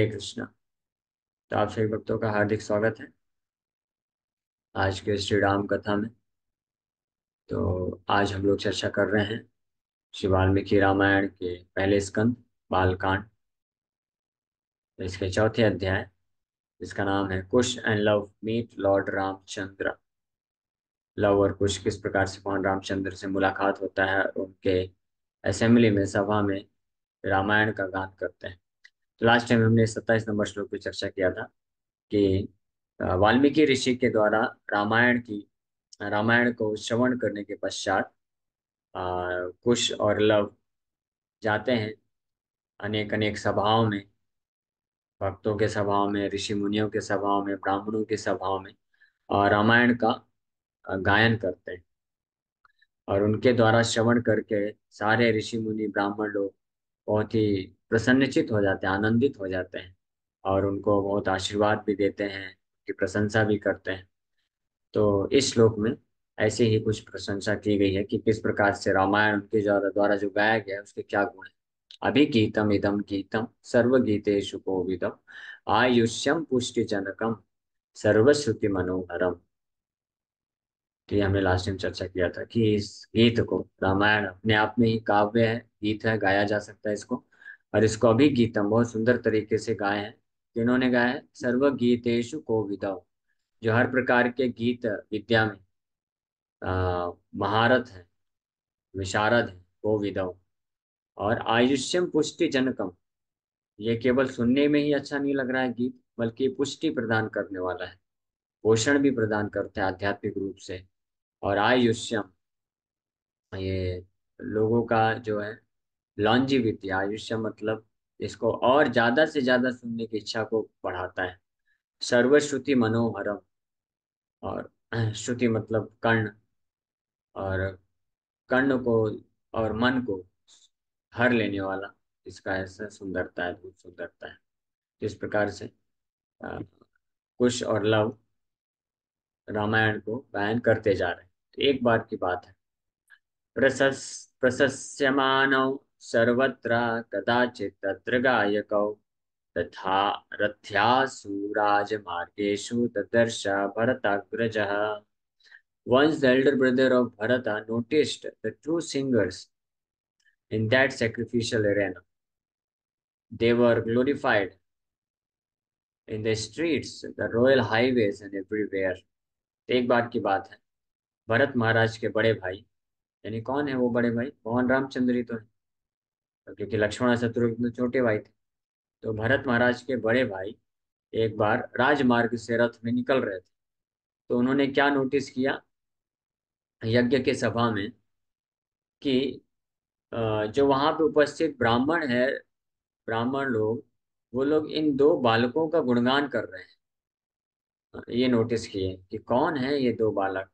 कृष्णा। तो आप सभी भक्तों का हार्दिक स्वागत है आज के श्री राम कथा में। तो आज हम लोग चर्चा कर रहे हैं श्री वाल्मीकि रामायण के पहले स्कंद बालकांड। तो इसके चौथे अध्याय जिसका नाम है Kush and Luv meet lord Ramchandra. Luv और कुश किस प्रकार से भगवान रामचंद्र से मुलाकात होता है और उनके असेंबली में सभा में रामायण का गान करते हैं। तो लास्ट टाइम हमने 27 नंबर श्लोक पे चर्चा किया था कि वाल्मीकि ऋषि के द्वारा रामायण को श्रवण करने के पश्चात कुश और लव जाते हैं अनेक अनेक सभाओं में, भक्तों के सभाओं में, ऋषि मुनियों के सभाओं में, ब्राह्मणों के सभाओं में, और रामायण का गायन करते हैं। और उनके द्वारा श्रवण करके सारे ऋषि मुनि ब्राह्मण लोग बहुत ही प्रसन्नचित हो जाते हैं, आनंदित हो जाते हैं और उनको बहुत आशीर्वाद भी देते हैं, उनकी प्रशंसा भी करते हैं। तो इस श्लोक में ऐसे ही कुछ प्रशंसा की गई है कि किस प्रकार से रामायण उनके द्वारा जो गाया गया है उसके क्या गुण है। अभिगीतम इदम गीतम सर्वगीतेषु कोविदम आयुष्यम पुष्टि जनकम सर्वश्रुति मनोहरम। तो ये हमने लास्ट टाइम चर्चा किया था कि इस गीत को, रामायण अपने आप में ही काव्य है, गीत है, गाया जा सकता है इसको। और इसको अभिगीतम बहुत सुंदर तरीके से गाए हैं। किन्होंने गाया है? सर्वगीतेषु कोविदम, जो हर प्रकार के गीत विद्या में महारत है, विशारद है, वो विदव। और आयुष्यम पुष्टि जनकम, ये केवल सुनने में ही अच्छा नहीं लग रहा है गीत, बल्कि पुष्टि प्रदान करने वाला है, पोषण भी प्रदान करता है आध्यात्मिक रूप से। और आयुष्यम, ये लोगों का जो है लॉन्जिविटी, आयुष्य मतलब इसको और ज्यादा से ज्यादा सुनने की इच्छा को बढ़ाता है। सर्वश्रुति मनोहरम, और श्रुति मतलब कर्ण, और कर्ण को और मन को हर लेने वाला, इसका ऐसा सुंदरता है, बहुत सुंदरता है। तो इस प्रकार से अ, कुश और लव रामायण को गायन करते जा रहे हैं। तो एक बार की बात है, प्रशस्यमानौ सर्वत्र कदाचित् तत्र गायकौ तथा रथ्यासु राजमार्गेषु ददर्श भरताग्रजः। Once the elder brother of Bharata noticed the two singers in that sacrificial arena. They were glorified in the streets, the royal highways and everywhere. एक बार की बात है, भरत महाराज के बड़े भाई, यानी कौन है वो बड़े भाई? भगवान रामचंद्र ही तो है, क्योंकि लक्ष्मण और शत्रुघ्न छोटे भाई थे। तो भरत महाराज के बड़े भाई एक बार राजमार्ग से रथ में निकल रहे थे। तो उन्होंने क्या नोटिस किया यज्ञ के सभा में कि जो वहां पे उपस्थित ब्राह्मण है, ब्राह्मण लोग, वो लोग इन दो बालकों का गुणगान कर रहे हैं। ये नोटिस किए कि कौन है ये दो बालक।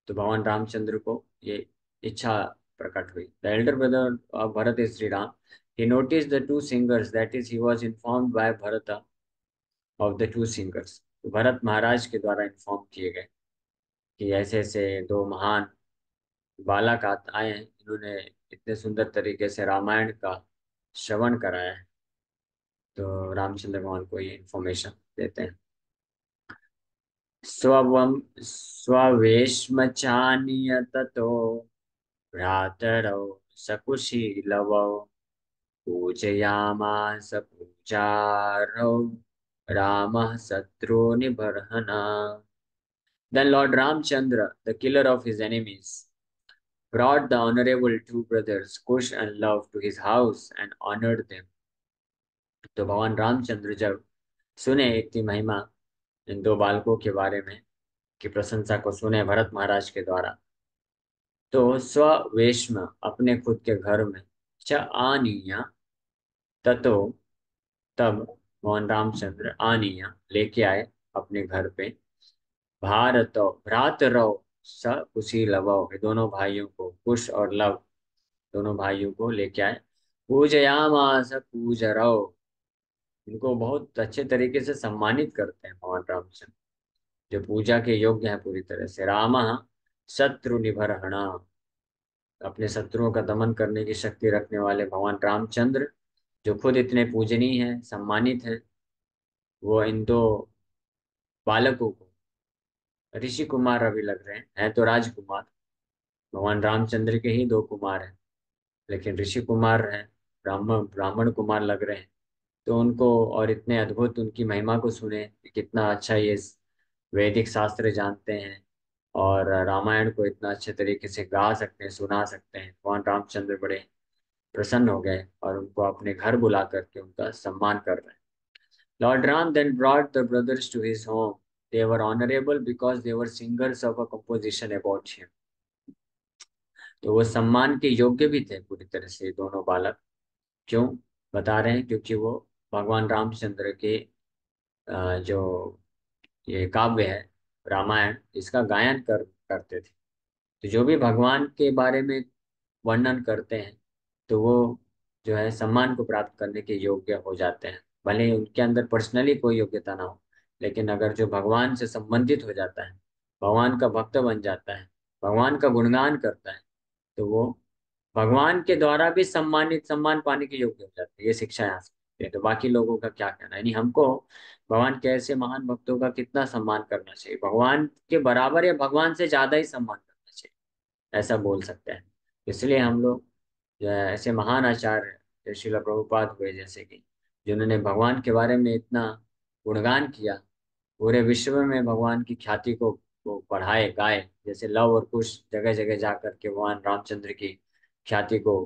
तो भगवान रामचंद्र को ये इच्छा प्रकट हुई। The elder brother of Bharat is Shri Ram. He notice the two singers, that is he was informed by Bharat of the two singers. तो भरत महाराज के द्वारा इन्फॉर्म किए गए कि ऐसे ऐसे दो महान बालक आए हैं, इन्होंने इतने सुंदर तरीके से रामायण का श्रवण कराया है। तो रामचंद्र भगवान को ये इन्फॉर्मेशन देते हैं। स्वम स्ववेश्मचान्य ततो भ्रातरौ सकुशीलवौ पूजयामास पूजारौ रामः शत्रुनिबर्हणा। Then Lord Ramchandra, the killer of his enemies, brought the honorable two brothers Kush and Love to his house and honored them. तो भगवान रामचंद्र जब सुने इतनी महिमा इन दो बालकों के बारे में, की प्रशंसा को सुने भरत महाराज के द्वारा, तो स्ववेश्म अपने खुद के घर में च आनिया, ततो तब भगवान रामचंद्र आनिया लेके आए अपने घर पे, भारतो भ्रातरौ स कुशीलवौ, ये दोनों भाइयों को, कुश और लव दोनों भाइयों को लेके आए। पूजयामास पूजरौ, इनको बहुत अच्छे तरीके से सम्मानित करते हैं भगवान रामचंद्र, जो पूजा के योग्य है पूरी तरह से। राम शत्रु निबर्हणा, अपने शत्रुओं का दमन करने की शक्ति रखने वाले भगवान रामचंद्र, जो खुद इतने पूजनीय हैं, सम्मानित हैं, वो इन दो बालकों को ऋषि कुमार अभी लग रहे हैं तो राजकुमार, भगवान रामचंद्र के ही दो कुमार हैं, लेकिन ऋषि कुमार हैं, ब्राह्मण ब्राह्मण कुमार लग रहे हैं। तो उनको, और इतने अद्भुत उनकी महिमा को सुने कि कितना अच्छा ये वैदिक शास्त्र जानते हैं, और रामायण को इतना अच्छे तरीके से गा सकते हैं, सुना सकते हैं। भगवान रामचंद्र बड़े प्रसन्न हो गए और उनको अपने घर बुला करके उनका सम्मान कर रहे हैं। Lord Ram then brought the brothers to his home. They were honorable because they were singers of a composition about him. तो वो सम्मान के योग्य भी थे पूरी तरह से ये दोनों बालक। क्यों बता रहे हैं? क्योंकि वो भगवान रामचंद्र के जो ये काव्य है रामायण, इसका गायन करते थे। तो जो भी भगवान के बारे में वर्णन करते हैं तो वो जो है सम्मान को प्राप्त करने के योग्य हो जाते हैं, भले ही उनके अंदर पर्सनली कोई योग्यता ना हो। लेकिन अगर जो भगवान से संबंधित हो जाता है, भगवान का भक्त बन जाता है, भगवान का गुणगान करता है, तो वो भगवान के द्वारा भी सम्मान पाने के योग्य हो जाते हैं। ये शिक्षा यहाँ से मिलती है। तो बाकी लोगों का क्या कहना है? यानी हमको भगवान के ऐसे महान भक्तों का कितना सम्मान करना चाहिए, भगवान के बराबर या भगवान से ज्यादा ही सम्मान करना चाहिए, ऐसा बोल सकते हैं। इसलिए हम लोग जो है ऐसे महान आचार्य जैसे श्रील प्रभुपाद हुए, जैसे कि जिन्होंने भगवान के बारे में इतना गुणगान किया, पूरे विश्व में भगवान की ख्याति को वो बढ़ाए गाए, जैसे लव और कुश जगह जगह जा करके भगवान रामचंद्र की ख्याति को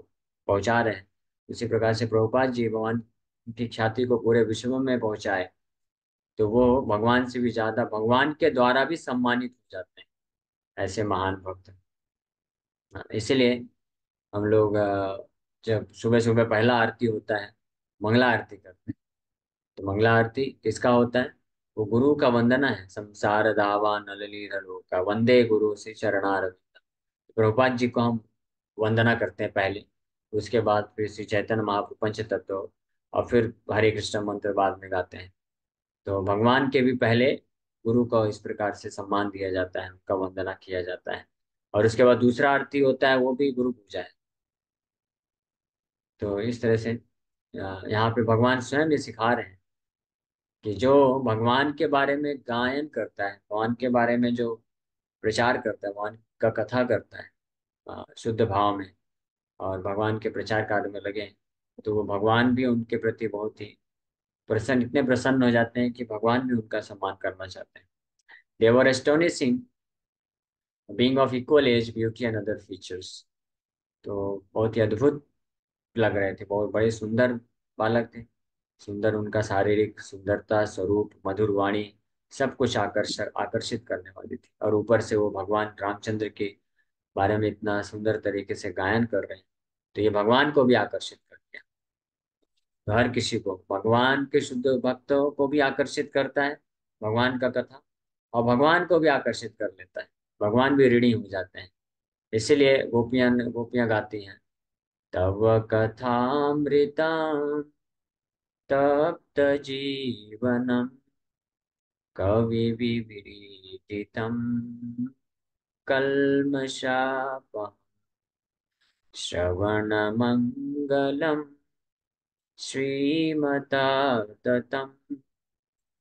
पहुंचा रहे हैं। उसी प्रकार से प्रभुपाद जी भगवान की ख्याति को पूरे विश्व में पहुंचाए। तो वो भगवान से भी ज्यादा भगवान के द्वारा भी सम्मानित हो जाते हैं, ऐसे महान भक्त। हाँ, इसीलिए हम लोग जब सुबह सुबह पहला आरती होता है, मंगला आरती करते हैं। तो मंगला आरती किसका होता है? वो गुरु का वंदना है। संसार दावा नलनीर का वंदे गुरु से चरणार। प्रभुपाद जी को हम वंदना करते हैं पहले, उसके बाद फिर श्री चैतन्य महाप्रभु पंच तत्व, और फिर हरे कृष्ण मंत्र बाद में गाते हैं। तो भगवान के भी पहले गुरु को इस प्रकार से सम्मान दिया जाता है, उनका वंदना किया जाता है। और उसके बाद दूसरा आरती होता है, वो भी गुरु पूजा है। तो इस तरह से यहाँ पे भगवान स्वयं ये सिखा रहे हैं कि जो भगवान के बारे में गायन करता है, भगवान के बारे में जो प्रचार करता है, भगवान का कथा करता है शुद्ध भाव में, और भगवान के प्रचार कार्य में लगे, तो वो भगवान भी उनके प्रति बहुत ही प्रसन्न, इतने प्रसन्न हो जाते हैं कि भगवान भी उनका सम्मान करना चाहते हैं। They were astonishing, being of equal age beauty and other features. तो बहुत ही अद्भुत लग रहे थे, बहुत बड़े सुंदर बालक थे। सुंदर उनका शारीरिक सुंदरता, स्वरूप, मधुर वाणी, सब कुछ आकर्षित करने वाली थी। और ऊपर से वो भगवान रामचंद्र के बारे में इतना सुंदर तरीके से गायन कर रहे हैं, तो ये भगवान को भी आकर्षित कर दिया। तो हर किसी को, भगवान के शुद्ध भक्तों को भी आकर्षित करता है भगवान का कथा, और भगवान को भी आकर्षित कर लेता है, भगवान भी ऋणी हो जाते हैं। इसीलिए गोपियां गोपियां गाती हैं, तव कथामृता तप्त जीवनम कवि विरीडितम कल्मषापहं श्रवणमङ्गलम् श्रीमदाततं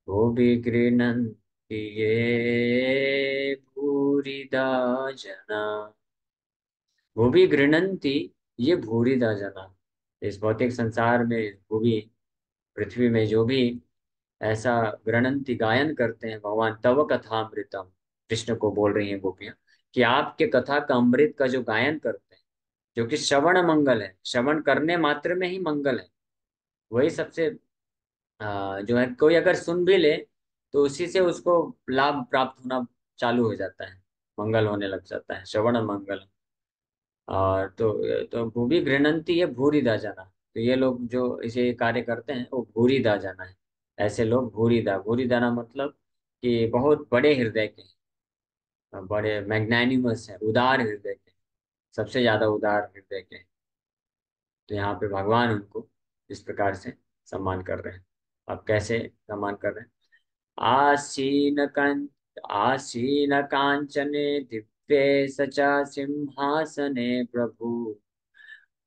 भुवि गृह्णन्ति ये भूरिदा जना। भुवि गृह्णन्ति ये भूरिदा जना। इस भौतिक संसार में, इस भूवि पृथ्वी में जो भी ऐसा गृणंती गायन करते हैं भगवान तव कथामृतम, कृष्ण को बोल रही हैं गोपियां कि आपके कथा का अमृत का जो गायन करते हैं, जो कि श्रवण मंगल है, श्रवण करने मात्र में ही मंगल है, वही सबसे जो है, कोई अगर सुन भी ले तो उसी से उसको लाभ प्राप्त होना चालू हो जाता है, मंगल होने लग जाता है, श्रवण मंगल। और तो भूमि गृणंती है भूरिदा जाना। तो ये लोग जो इसे कार्य करते हैं वो भूरिदा जाना है। ऐसे लोग भूरिदा, भूरिदाना मतलब कि बहुत बड़े हृदय के हैं, बड़े मैग्नानिमस हैं, उदार हृदय के हैं, सबसे ज्यादा उदार हृदय के हैं। तो यहाँ पे भगवान उनको इस प्रकार से सम्मान कर रहे हैं। अब कैसे सम्मान कर रहे हैं? आसीन कांचने दिव्ये सचा सिंहासने प्रभु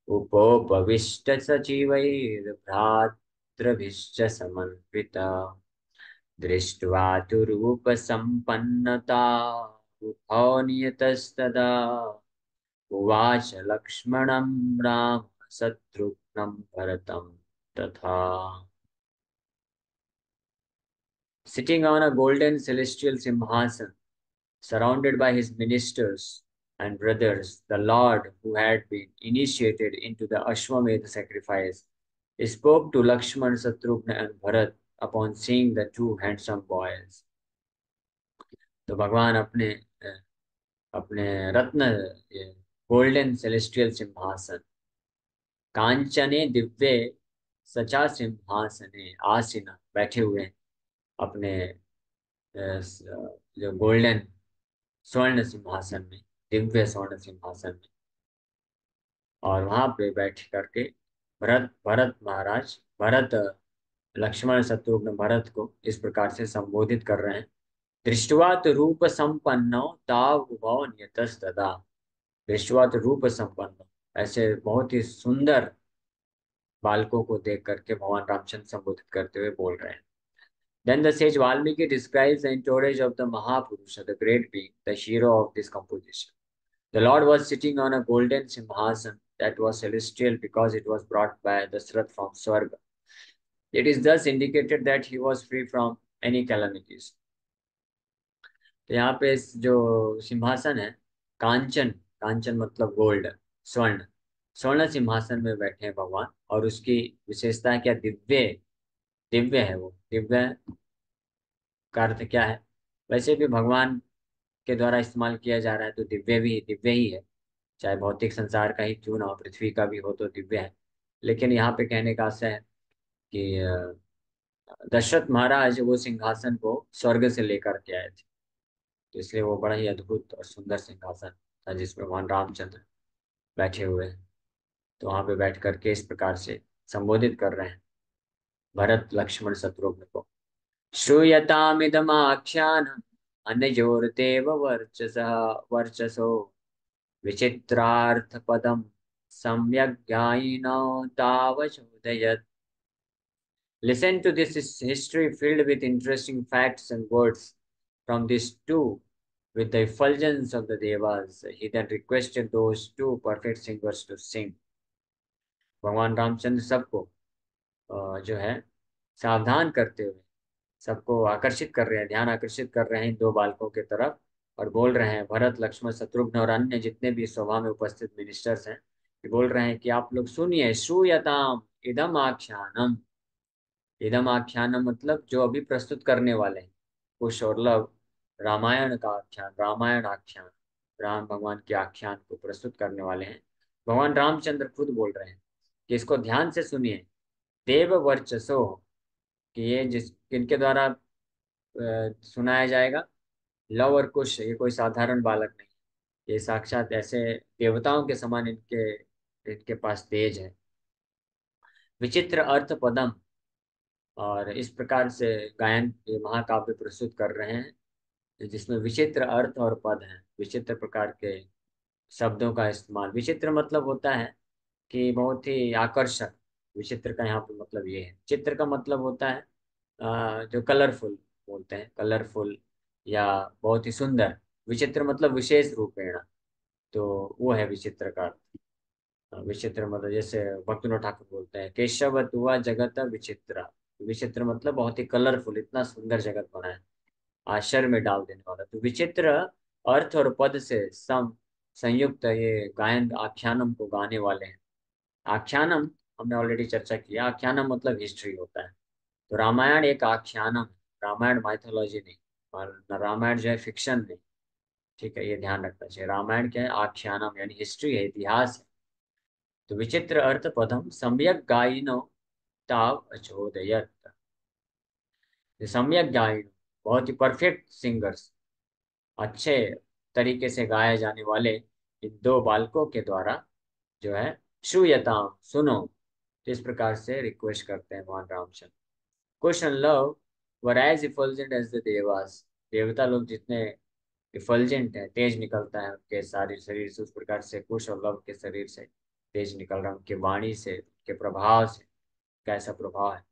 उपोपविष्ट सचिवैर्भ्रातृभिश्च समन्विता दृष्ट्वा तु रूपसम्पन्नता उभौ नियतस्तदा उवाच लक्ष्मणं राम शत्रुघ्नं भरतं तथा. Sitting on a golden celestial simhasan, surrounded by his ministers and brothers, the Lord, who had been initiated into the Ashwamedha sacrifice, spoke to Lakshman, Shatrugna, and Bharat upon seeing the two handsome boys. तो भगवान अपने अपने रत्न golden celestial सिंहासन कांचने दिव्य सचा सिंहासने आसीन बैठे हुए हैं अपने जो गोल्डन स्वर्ण सिंहासन में, दिव्य स्वर्ण सिंहासन में. और वहां पे बैठ करके भरत भरत महाराज, भरत लक्ष्मण शत्रुघ्न भरत को इस प्रकार से संबोधित कर रहे हैं. दृष्टवा तो रूप संपन्नो ताव उभौ नियतस्तदा. दृष्टवा तो रूप संपन्न, ऐसे बहुत ही सुंदर बालकों को देख करके भगवान रामचंद्र संबोधित करते हुए बोल रहे हैं. Then the sage Valmiki describes the entourage of the Mahapurusha, the great being, the hero of this composition. The Lord was sitting on a golden simhasan that was celestial because it was brought by Dasrath from Swarga. It is thus indicated that he was free from any calamities. तो यहाँ पे जो सिंहासन है, कांचन, कांचन मतलब gold, स्वर्ण, स्वर्ण सिंहासन में बैठे हैं भगवान. और उसकी विशेषता है क्या? दिव्य, दिव्य है वो. दिव्य का अर्थ क्या है? वैसे भी भगवान के द्वारा इस्तेमाल किया जा रहा है तो दिव्य ही है. चाहे भौतिक संसार का ही क्यों ना हो, पृथ्वी का भी हो तो दिव्य है. लेकिन यहाँ पे कहने का आशय है कि दशरथ महाराज वो सिंहासन को स्वर्ग से लेकर के आए थे, तो इसलिए वो बड़ा ही अद्भुत और सुंदर सिंहासन था जिसमें भगवान रामचंद्र बैठे हुए हैं. तो वहां पे बैठ करके इस प्रकार से संबोधित कर रहे हैं भरत लक्ष्मण शत्रुघ्न को. श्रूयतामिदमाख्यानम् अनयोर्देव वर्चसो विचित्रार्थपदं सम्यग् ज्ञायिनो तावचोदयत्. Listen to this history filled with interesting facts and words from these two with the effulgence of the devas. He then requested those two perfect singers to sing. भगवान रामचंद्र सबको जो है सावधान करते हुए सबको आकर्षित कर रहे हैं, ध्यान आकर्षित कर रहे हैं इन दो बालकों के तरफ. और बोल रहे हैं, भरत लक्ष्मण शत्रुघ्न और अन्य जितने भी सभा में उपस्थित मिनिस्टर्स हैं, ये बोल रहे हैं कि आप लोग सुनिए. श्रूयताम इदम आख्यानम. इदम आख्यानम मतलब जो अभी प्रस्तुत करने वाले हैं, कुश और लव, रामायण का आख्यान, रामायण आख्यान, राम भगवान के आख्यान को प्रस्तुत करने वाले हैं. भगवान रामचंद्र खुद बोल रहे हैं कि इसको ध्यान से सुनिए. देव वर्चसो, कि ये जिस किनके द्वारा सुनाया जाएगा? लव और कुश, ये कोई साधारण बालक नहीं, ये साक्षात ऐसे देवताओं के समान इनके इनके पास तेज है. विचित्र अर्थ पदम, और इस प्रकार से गायन ये महाकाव्य प्रस्तुत कर रहे हैं जिसमें विचित्र अर्थ और पद हैं, विचित्र प्रकार के शब्दों का इस्तेमाल. विचित्र मतलब होता है कि बहुत ही आकर्षक. विचित्र का यहाँ पे मतलब ये है. चित्र का मतलब होता है जो कलरफुल बोलते हैं, कलरफुल या बहुत ही सुंदर. विचित्र मतलब विशेष रूपेण, तो वो है विचित्र का अर्थ. विचित्र मतलब जैसे भक्तिनाथ ठाकुर बोलते हैं, केशव तुआ जगत विचित्र. विचित्र मतलब बहुत ही कलरफुल, इतना सुंदर जगत बना है, आश्चर्य में डाल देने वाला. तो विचित्र अर्थ और पद से संयुक्त ये गायन आख्यानम को गाने वाले हैं. आख्यानम हमने ऑलरेडी चर्चा किया. आख्यानम मतलब हिस्ट्री होता है. तो रामायण एक आख्यानम है, रामायण माइथोलॉजी नहीं, और रामायण जो है फिक्शन नहीं. ठीक है, ये ध्यान रखना चाहिए. रामायण क्या है? आख्यानम, यानी हिस्ट्री है, इतिहास है. तो विचित्र अर्थ पदम सम्यक गायिनो ताव अचोदयत. सम्यक गायिनो, बहुत ही परफेक्ट सिंगर्स, अच्छे तरीके से गाए जाने वाले इन दो बालकों के द्वारा जो है श्रूयताम, सुनो. तो इस प्रकार से रिक्वेस्ट करते हैं भगवान Ramchandra. Kush and Luv were as effulgent as the devas. देवता लोग जितने इफल्जेंट है, तेज निकलता है उनके सारे शरीर से, उस प्रकार से कुश और लव के शरीर से तेज निकल रहा है, उनके वाणी से, उनके प्रभाव से कैसा प्रभाव है.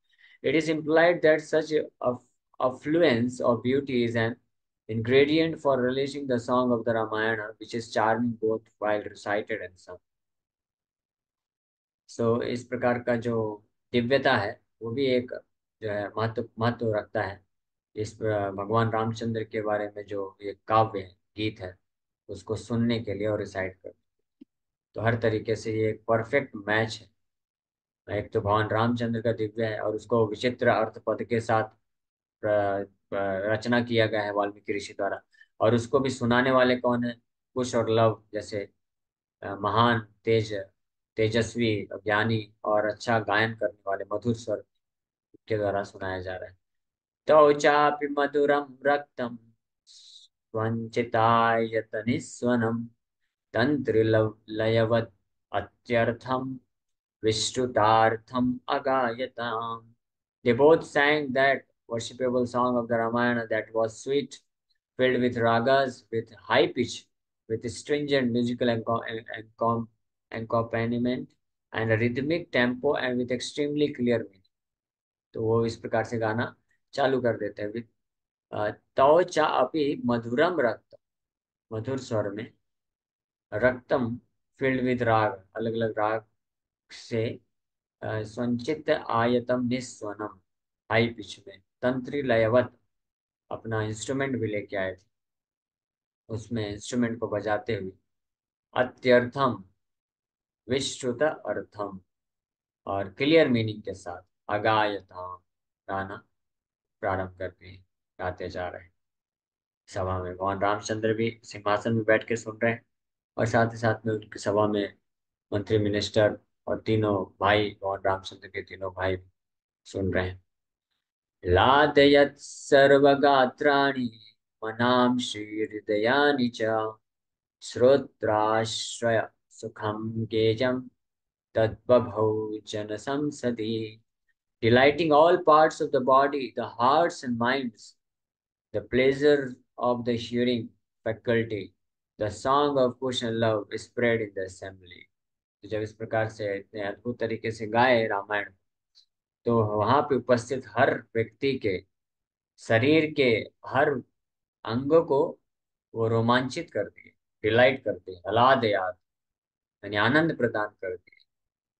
It is implied that such affluence of beauty is an ingredient for relishing the song of the Ramayana, which is charming both while recited and sung. सो इस प्रकार का जो दिव्यता है वो भी एक जो है महत्व महत्व रखता है। भगवान रामचंद्र के बारे में जो ये काव्य है, गीत है, उसको सुनने के लिए और रिसाइट कर, तो हर तरीके से ये एक परफेक्ट मैच है। एक तो भगवान रामचंद्र का दिव्य है और उसको विचित्र अर्थ पद के साथ रचना किया गया है वाल्मीकि ऋषि द्वारा। और उसको भी सुनाने वाले कौन है? कुश और लव जैसे महान तेजस्वी ज्ञानी और अच्छा गायन करने वाले मधुर स्वर के द्वारा सुनाया जा रहा है। तौ चापि मधुरम रक्तम स्वञ्चितायत निस्वनम तंत्रिलयवत् अत्यर्थम विश्रुतार्थम अगायताम। They both sang that worshipable song of the Ramayana that was sweet, filled with ragas, with high pitch, with stringent musical accompaniment, and a rhythmic tempo, and with extremely clear meaning. तो वो इस प्रकार से गाना चालू कर देते हैं विद तौ चा अपि मधुरम रक्त, मधुर स्वर में, रक्तम फिल्ड विद राग, अलग अलग राग से, संचित आयतम निस्वनम, हाई पिच में, तंत्री लयवत, अपना इंस्ट्रूमेंट भी लेके आए थे, उसमें इंस्ट्रूमेंट को बजाते हुए, अत्यर्थम विश्रुत अर्थम, और क्लियर मीनिंग के साथ, अगायताम, गाना प्रारंभ करते हैं, गाते जा रहे हैं। सभा में भगवान रामचंद्र भी सिंहासन में बैठ के सुन रहे हैं और साथ ही साथ में उनकी सभा में मंत्री मिनिस्टर और तीनों भाई, भगवान रामचंद्र के तीनों भाई भी सुन रहे हैं। लादयत् सर्वगात्राणि मनांसि हृदयानि च श्रोत्राश्रय सुखम गेयम् तद्बभौ जन संसदि। Delighting all parts of the body, the hearts and minds, the pleasure of the hearing faculty, the song of kush and love is spread in the assembly। तो जब इस प्रकार से इतने अद्भुत तरीके से गाए रामायण, तो वहां पे उपस्थित हर व्यक्ति के शरीर के हर अंग को वो रोमांचित कर दिए, डिलाइट कर दिए, आह्लाद याद, यानी आनंद प्रदान कर दिए।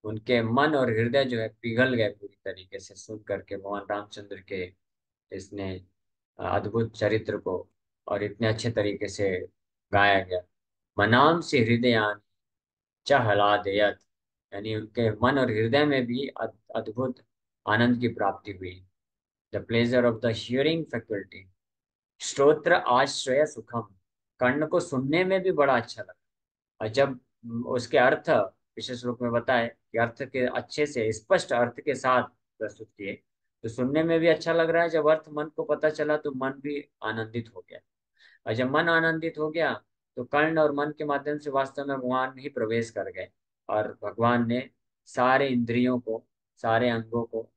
उनके मन और हृदय जो है पिघल गए पूरी तरीके से सुन करके भगवान रामचंद्र के इसने अद्भुत चरित्र को, और इतने अच्छे तरीके से गाया गया। मनाम से हृदयान चहलादयत, यानी उनके मन और हृदय में भी अद्भुत आनंद की प्राप्ति हुई। The pleasure of the hearing faculty, श्रोत्र आश्रय सुखम, कर्ण को सुनने में भी बड़ा अच्छा लगा। और जब उसके अर्थ विशेष रूप में बताए कि अर्थ के अच्छे से स्पष्ट अर्थ के साथ प्रस्तुत किए, तो सुनने में भी अच्छा लग रहा है। जब अर्थ मन को पता चला तो मन भी आनंदित हो गया, और जब मन आनंदित हो गया तो कर्ण और मन के माध्यम से वास्तव में भगवान ही प्रवेश कर गए, और भगवान ने सारे इंद्रियों को, सारे अंगों को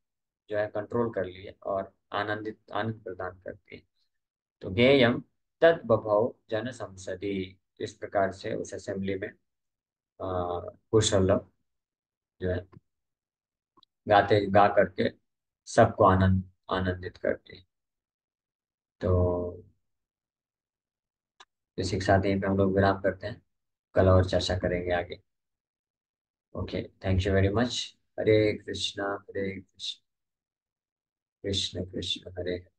जो है कंट्रोल कर लिए और आनंद प्रदान करते हैं। तो गेयम तद बभौ जन संसदी, इस प्रकार से उस असेंबली में कुशल जो है गाते गा करके सबको आनंदित करते हैं। तो इसी के साथ यहीं पे हम लोग विराम करते हैं, कल और चर्चा करेंगे आगे। Okay, thank you very much. हरे कृष्णा हरे कृष्ण, कृष्ण कृष्ण हरे हरे,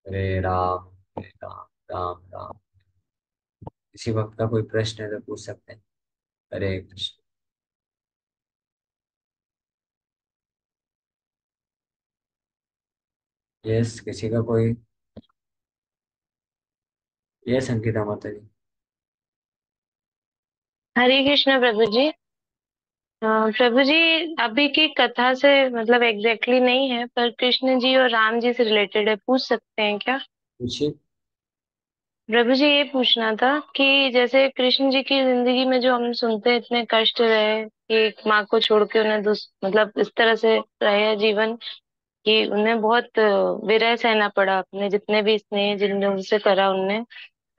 हरे राम हरे राम, राम राम। किसी वक्त का कोई प्रश्न है तो पूछ सकते हैं। हरे कृष्ण। यस, किसी का कोई? यस अंकिता माता जी। हरे कृष्ण प्रभु जी। प्रभु जी, अभी की कथा से मतलब एग्जैक्टली नहीं है, पर कृष्ण जी और राम जी से रिलेटेड है, पूछ सकते हैं क्या? पूछिए। प्रभु जी, ये पूछना था कि जैसे कृष्ण जी की जिंदगी में जो हम सुनते हैं इतने कष्ट रहे कि एक माँ को छोड़ के उन्हें मतलब इस तरह से रहे जीवन कि उन्हें बहुत विरह सहना पड़ा, अपने जितने भी स्नेह जिनने उनसे करा उनने।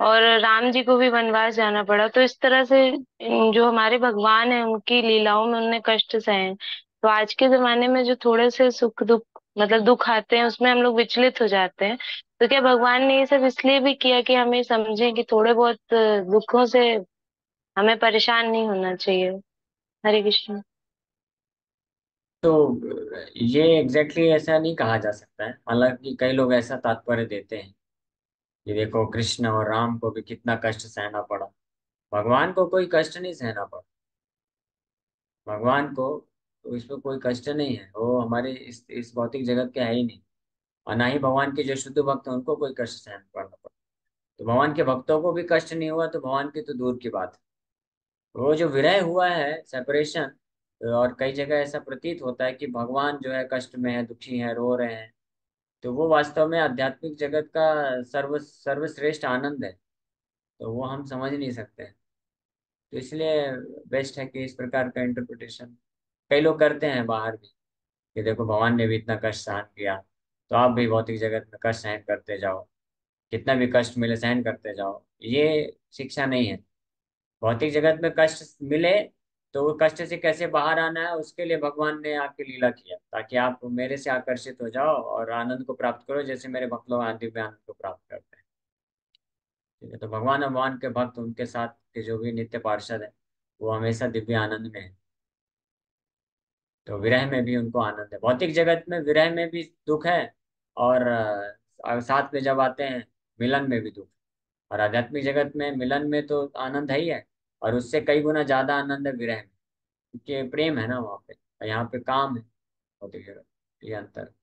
और राम जी को भी वनवास जाना पड़ा, तो इस तरह से जो हमारे भगवान है उनकी लीलाओं में उनने कष्ट सहे हैं। तो आज के जमाने में जो थोड़े से सुख दुख मतलब दुख आते हैं उसमें हम लोग विचलित हो जाते हैं। तो क्या भगवान ने ये सब इसलिए भी किया कि हमें समझें कि थोड़े बहुत दुखों से हमें परेशान नहीं होना चाहिए। हरे कृष्ण। तो ये एग्जैक्टली ऐसा नहीं कहा जा सकता है, हालांकि कई लोग ऐसा तात्पर्य देते हैं कि देखो कृष्ण और राम को भी कितना कष्ट सहना पड़ा, भगवान को कोई कष्ट नहीं सहना पड़ा। भगवान को तो इसमें कोई कष्ट नहीं है, वो हमारे इस भौतिक जगत के है ही नहीं। और ना ही भगवान के जो शुद्ध भक्त हैं उनको कोई कष्ट सहना पड़ना पड़ा। तो भगवान के भक्तों को भी कष्ट नहीं हुआ तो भगवान की तो दूर की बात है। वो जो विरह हुआ है, सेपरेशन, और कई जगह ऐसा प्रतीत होता है कि भगवान जो है कष्ट में है, दुखी है, रो रहे हैं, तो वो वास्तव में आध्यात्मिक जगत का सर्वश्रेष्ठ आनंद है। तो वो हम समझ नहीं सकते। तो इसलिए बेस्ट है कि इस प्रकार का इंटरप्रिटेशन कई लोग करते हैं बाहर भी, कि देखो भगवान ने भी इतना कष्ट सहन किया, तो आप भी भौतिक जगत में कष्ट सहन करते जाओ, कितना भी कष्ट मिले सहन करते जाओ। ये शिक्षा नहीं है। भौतिक जगत में कष्ट मिले तो वो कष्ट से कैसे बाहर आना है, उसके लिए भगवान ने आपकी लीला किया, ताकि आप मेरे से आकर्षित हो जाओ और आनंद को प्राप्त करो, जैसे मेरे भक्त लोग दिव्य आनंद को प्राप्त करते हैं। ठीक है, तो भगवान और भगवान के भक्त, उनके साथ के जो भी नित्य पार्षद है, वो हमेशा दिव्य आनंद में है। तो विरह में भी उनको आनंद है। भौतिक जगत में विरह में भी दुख है, और साथ में जब आते हैं मिलन में भी दुख। और आध्यात्मिक जगत में मिलन में तो आनंद है ही है, और उससे कई गुना ज्यादा आनंद है विरह में, क्योंकि प्रेम है ना वहाँ पे, और यहाँ पे काम है भौतिक जगत। ये अंतर है।